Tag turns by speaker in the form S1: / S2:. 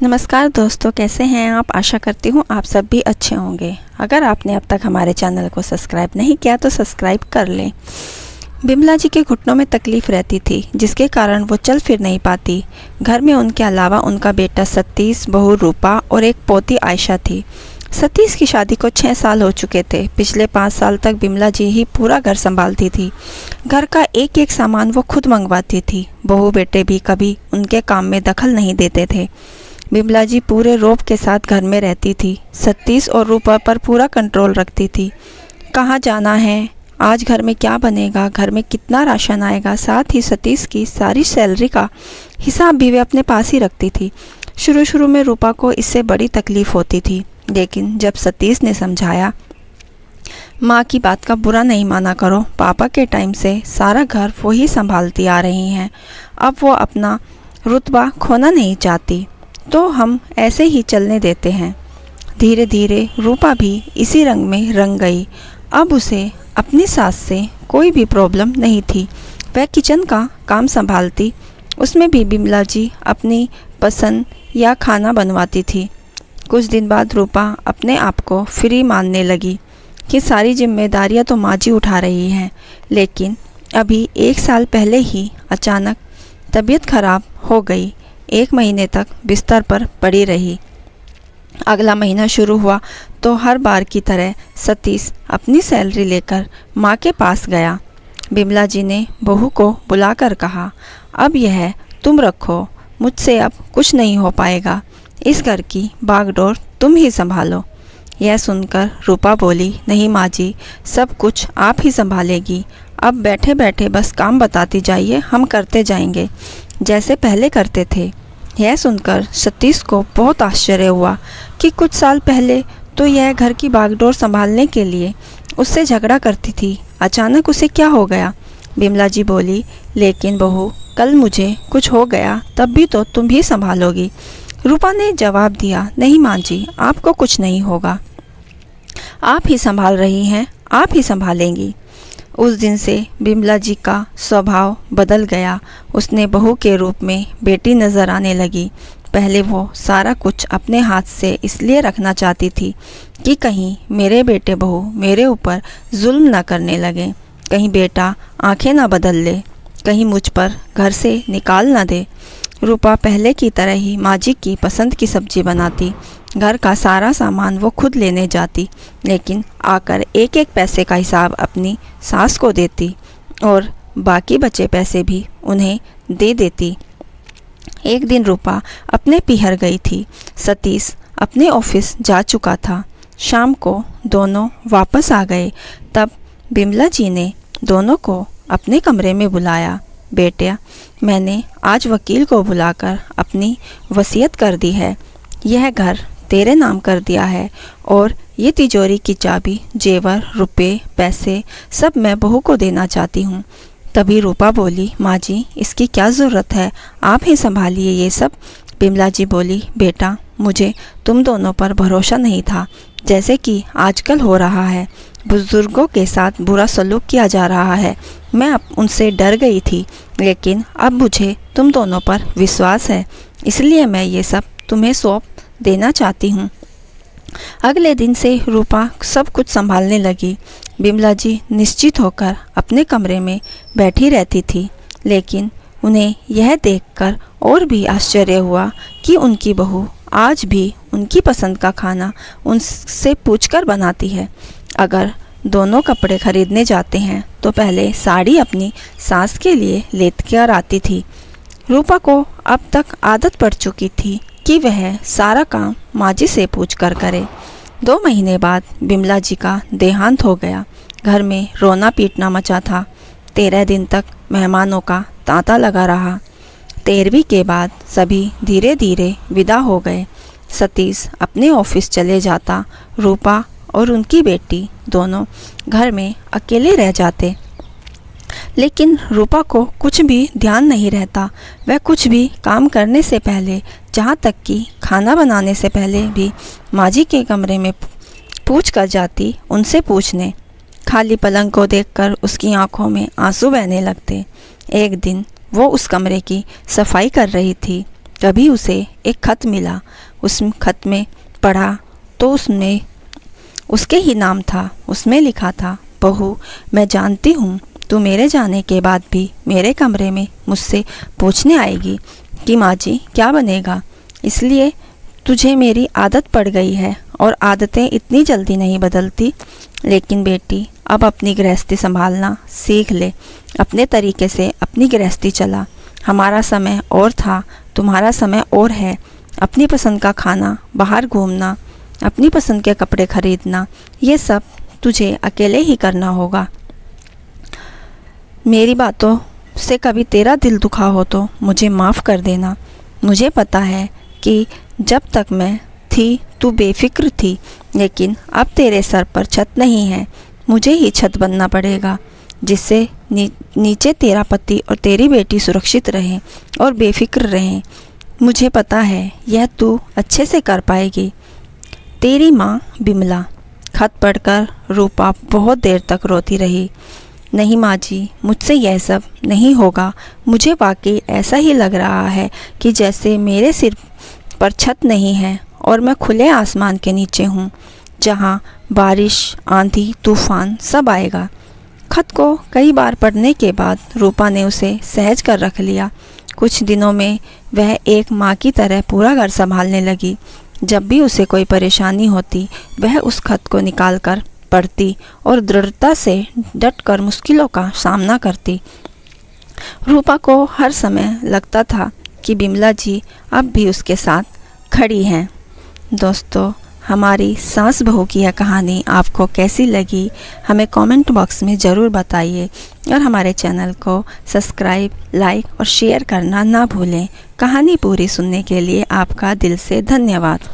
S1: नमस्कार दोस्तों, कैसे हैं आप। आशा करती हूँ आप सब भी अच्छे होंगे। अगर आपने अब तक हमारे चैनल को सब्सक्राइब नहीं किया तो सब्सक्राइब कर लें। बिमला जी के घुटनों में तकलीफ़ रहती थी, जिसके कारण वो चल फिर नहीं पाती। घर में उनके अलावा उनका बेटा सतीश, बहू रूपा और एक पोती आयशा थी। सतीश की शादी को 6 साल हो चुके थे। पिछले 5 साल तक बिमला जी ही पूरा घर संभालती थी। घर का एक एक सामान वो खुद मंगवाती थी। बहू बेटे भी कभी उनके काम में दखल नहीं देते थे। बिमला जी पूरे रौब के साथ घर में रहती थी। सतीश और रूपा पर पूरा कंट्रोल रखती थी। कहाँ जाना है, आज घर में क्या बनेगा, घर में कितना राशन आएगा, साथ ही सतीश की सारी सैलरी का हिसाब भी वे अपने पास ही रखती थी। शुरू में रूपा को इससे बड़ी तकलीफ़ होती थी, लेकिन जब सतीश ने समझाया, माँ की बात का बुरा नहीं माना करो, पापा के टाइम से सारा घर वो ही संभालती आ रही हैं, अब वो अपना रुतबा खोना नहीं चाहती, तो हम ऐसे ही चलने देते हैं। धीरे धीरे रूपा भी इसी रंग में रंग गई। अब उसे अपनी सास से कोई भी प्रॉब्लम नहीं थी। वह किचन का काम संभालती, उसमें भी बिमला जी अपनी पसंद या खाना बनवाती थी। कुछ दिन बाद रूपा अपने आप को फ्री मानने लगी कि सारी जिम्मेदारियां तो माँ जी उठा रही हैं। लेकिन अभी 1 साल पहले ही अचानक तबीयत खराब हो गई। 1 महीने तक बिस्तर पर पड़ी रही। अगला महीना शुरू हुआ तो हर बार की तरह सतीश अपनी सैलरी लेकर माँ के पास गया। बिमला जी ने बहू को बुलाकर कहा, अब यह तुम रखो, मुझसे अब कुछ नहीं हो पाएगा, इस घर की बागडोर तुम ही संभालो। यह सुनकर रूपा बोली, नहीं माँ जी, सब कुछ आप ही संभालेगी। अब बैठे बैठे बस काम बताती जाइए, हम करते जाएंगे जैसे पहले करते थे। यह सुनकर सतीश को बहुत आश्चर्य हुआ कि कुछ साल पहले तो यह घर की बागडोर संभालने के लिए उससे झगड़ा करती थी, अचानक उसे क्या हो गया। बिमला जी बोली, लेकिन बहू, कल मुझे कुछ हो गया तब भी तो तुम ही संभालोगी। रूपा ने जवाब दिया, नहीं माँ जी, आपको कुछ नहीं होगा, आप ही संभाल रही हैं, आप ही संभालेंगी। उस दिन से बिमला जी का स्वभाव बदल गया। उसने बहू के रूप में बेटी नज़र आने लगी। पहले वो सारा कुछ अपने हाथ से इसलिए रखना चाहती थी कि कहीं मेरे बेटे बहू मेरे ऊपर जुल्म न करने लगे, कहीं बेटा आंखें न बदल ले, कहीं मुझ पर घर से निकाल न दे। रूपा पहले की तरह ही माँ जी की पसंद की सब्जी बनाती, घर का सारा सामान वो खुद लेने जाती, लेकिन आकर एक एक पैसे का हिसाब अपनी सास को देती और बाकी बचे पैसे भी उन्हें दे देती। एक दिन रूपा अपने पीहर गई थी। सतीश अपने ऑफिस जा चुका था। शाम को दोनों वापस आ गए। तब बिमला जी ने दोनों को अपने कमरे में बुलाया। बेटा, मैंने आज वकील को बुलाकर अपनी वसीयत कर दी है। यह घर तेरे नाम कर दिया है और ये तिजोरी की चाबी, जेवर, रुपए, पैसे सब मैं बहू को देना चाहती हूँ। तभी रूपा बोली, माँ जी, इसकी क्या ज़रूरत है, आप ही संभालिए ये सब। बिमला जी बोली, बेटा, मुझे तुम दोनों पर भरोसा नहीं था, जैसे कि आजकल हो रहा है। बुजुर्गों के साथ बुरा सलूक किया जा रहा है। मैं अब उनसे डर गई थी, लेकिन अब मुझे तुम दोनों पर विश्वास है, इसलिए मैं ये सब तुम्हें सौंप देना चाहती हूँ। अगले दिन से रूपा सब कुछ संभालने लगी। बिमला जी निश्चित होकर अपने कमरे में बैठी रहती थी, लेकिन उन्हें यह देखकर और भी आश्चर्य हुआ कि उनकी बहू आज भी उनकी पसंद का खाना उनसे पूछकर बनाती है। अगर दोनों कपड़े खरीदने जाते हैं तो पहले साड़ी अपनी सास के लिए लेकर आती थी। रूपा को अब तक आदत पड़ चुकी थी कि वह सारा काम माँ जी से पूछकर करे। 2 महीने बाद बिमला जी का देहांत हो गया। घर में रोना पीटना मचा था। 13 दिन तक मेहमानों का तांता लगा रहा। 13वीं के बाद सभी धीरे धीरे विदा हो गए। सतीश अपने ऑफिस चले जाता। रूपा और उनकी बेटी दोनों घर में अकेले रह जाते। लेकिन रूपा को कुछ भी ध्यान नहीं रहता। वह कुछ भी काम करने से पहले, जहाँ तक कि खाना बनाने से पहले भी माँ जी के कमरे में पूछ कर जाती उनसे पूछने। खाली पलंग को देखकर उसकी आंखों में आंसू बहने लगते। एक दिन वो उस कमरे की सफाई कर रही थी, तभी उसे एक खत मिला। उस खत में पढ़ा तो उसमें उसके ही नाम था। उसमें लिखा था, बहू मैं जानती हूँ तू मेरे जाने के बाद भी मेरे कमरे में मुझसे पूछने आएगी कि माँ जी क्या बनेगा, इसलिए तुझे मेरी आदत पड़ गई है और आदतें इतनी जल्दी नहीं बदलती। लेकिन बेटी अब अपनी गृहस्थी संभालना सीख ले, अपने तरीके से अपनी गृहस्थी चला। हमारा समय और था, तुम्हारा समय और है। अपनी पसंद का खाना, बाहर घूमना, अपनी पसंद के कपड़े खरीदना, ये सब तुझे अकेले ही करना होगा। मेरी बातों से कभी तेरा दिल दुखा हो तो मुझे माफ़ कर देना। मुझे पता है कि जब तक मैं थी तू बेफिक्र थी, लेकिन अब तेरे सर पर छत नहीं है, मुझे ही छत बनना पड़ेगा, जिससे नीचे तेरा पति और तेरी बेटी सुरक्षित रहें और बेफिक्र रहें। मुझे पता है यह तू अच्छे से कर पाएगी। तेरी माँ बिमला। खत पढ़कर रूपा बहुत देर तक रोती रही। नहीं माँ जी, मुझसे यह सब नहीं होगा। मुझे वाकई ऐसा ही लग रहा है कि जैसे मेरे सिर पर छत नहीं है और मैं खुले आसमान के नीचे हूँ, जहाँ बारिश, आंधी, तूफान सब आएगा। खत को कई बार पढ़ने के बाद रूपा ने उसे सहज कर रख लिया। कुछ दिनों में वह एक माँ की तरह पूरा घर संभालने लगी। जब भी उसे कोई परेशानी होती, वह उस खत को निकालकर पढ़ती और दृढ़ता से डटकर मुश्किलों का सामना करती। रूपा को हर समय लगता था कि बिमला जी अब भी उसके साथ खड़ी हैं। दोस्तों, हमारी सास बहू की यह कहानी आपको कैसी लगी हमें कमेंट बॉक्स में ज़रूर बताइए और हमारे चैनल को सब्सक्राइब, लाइक और शेयर करना ना भूलें। कहानी पूरी सुनने के लिए आपका दिल से धन्यवाद।